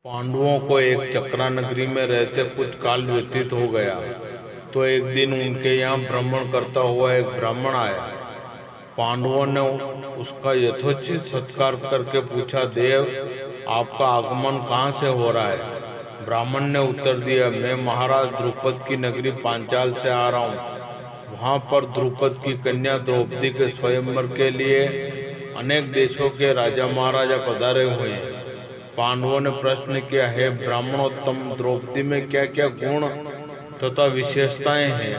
पांडवों को एक चक्रा नगरी में रहते कुछ काल व्यतीत हो गया तो एक दिन उनके यहाँ भ्रमण करता हुआ एक ब्राह्मण आया। पांडवों ने उसका यथोचित सत्कार करके पूछा, देव, आपका आगमन कहाँ से हो रहा है? ब्राह्मण ने उत्तर दिया, मैं महाराज द्रुपद की नगरी पांचाल से आ रहा हूँ। वहाँ पर द्रुपद की कन्या द्रौपदी के स्वयंवर के लिए अनेक देशों के राजा महाराजा पधारे हुए हैं। पांडवों ने प्रश्न किया, है ब्राह्मणोत्तम, द्रौपदी में क्या क्या गुण तथा विशेषताएं हैं?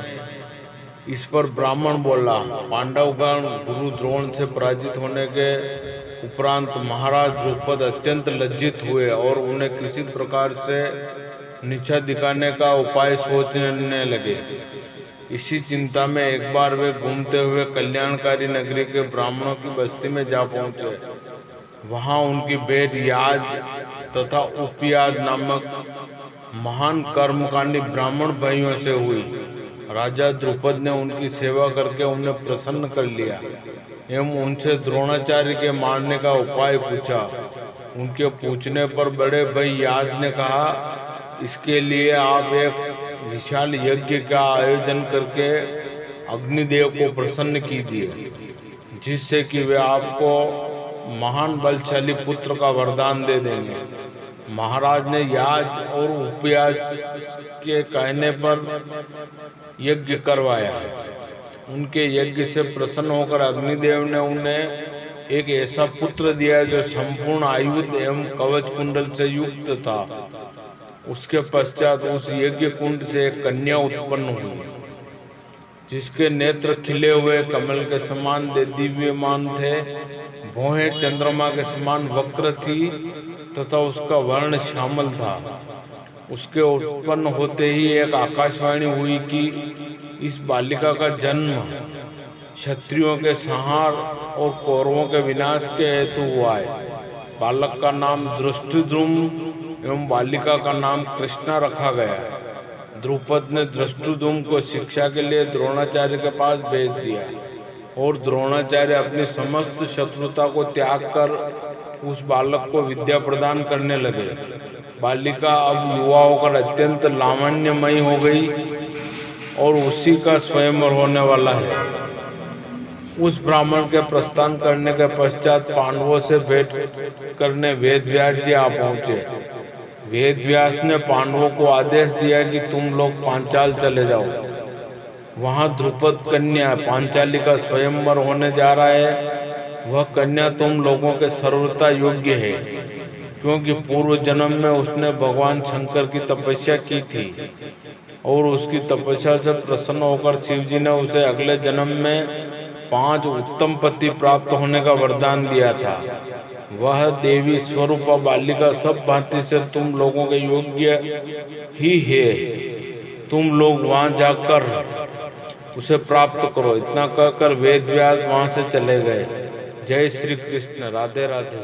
इस पर ब्राह्मण बोला, पांडवगण गुरु द्रोण से पराजित होने के उपरांत महाराज द्रुपद अत्यंत लज्जित हुए और उन्हें किसी प्रकार से नीचा दिखाने का उपाय सोचने लगे। इसी चिंता में एक बार वे घूमते हुए कल्याणकारी नगरी के ब्राह्मणों की बस्ती में जा पहुंचे। वहां उनकी भेंट याज तथा उपयाज नामक महान कर्मकांडी ब्राह्मण भाइयों से हुई। राजा द्रुपद ने उनकी सेवा करके उन्हें प्रसन्न कर लिया एवं उनसे द्रोणाचार्य के मारने का उपाय पूछा। उनके पूछने पर बड़े भाई याज ने कहा, इसके लिए आप एक विशाल यज्ञ का आयोजन करके अग्निदेव को प्रसन्न कीजिए, जिससे कि वे आपको महान बलशाली पुत्र का वरदान दे देंगे। महाराज ने याज और उपयाज के कहने पर यज्ञ करवाया। उनके यज्ञ से प्रसन्न होकर अग्निदेव ने उन्हें एक ऐसा पुत्र दिया जो संपूर्ण आयुध एवं कवच कुंडल से युक्त था। उसके पश्चात उस यज्ञ कुंड से एक कन्या उत्पन्न हुई, जिसके नेत्र खिले हुए कमल के समान दिव्यमान थे, भौहें चंद्रमा के समान वक्र थी तथा उसका वर्ण श्यामल था। उसके उत्पन्न होते ही एक आकाशवाणी हुई कि इस बालिका का जन्म क्षत्रियों के संहार और कौरवों के विनाश के हेतु हुआ है। बालक का नाम धृष्टद्युम्न एवं बालिका का नाम कृष्णा रखा गया। द्रुपद ने धृष्टद्युम्न को शिक्षा के लिए द्रोणाचार्य के पास भेज दिया और द्रोणाचार्य अपनी समस्त शत्रुता को त्याग कर उस बालक को विद्या प्रदान करने लगे। बालिका अब युवा होकर अत्यंत लावण्यमयी हो गई और उसी का स्वयंवर होने वाला है। उस ब्राह्मण के प्रस्थान करने के पश्चात पांडवों से भेंट करने वेदव्यास जी आ पहुंचे। वेदव्यास ने पांडवों को आदेश दिया कि तुम लोग पांचाल चले जाओ। वहां द्रुपद कन्या पांचाली का स्वयंवर होने जा रहा है। वह कन्या तुम लोगों के सर्वथा योग्य है, क्योंकि पूर्व जन्म में उसने भगवान शंकर की तपस्या की थी और उसकी तपस्या से प्रसन्न होकर शिवजी ने उसे अगले जन्म में 5 उत्तम पति प्राप्त होने का वरदान दिया था। वह देवी स्वरूप बालिका सब भांति से तुम लोगों के योग्य ही है। तुम लोग वहां जाकर उसे प्राप्त करो। इतना कहकर वेदव्यास वहां से चले गए। जय श्री कृष्ण। राधे राधे।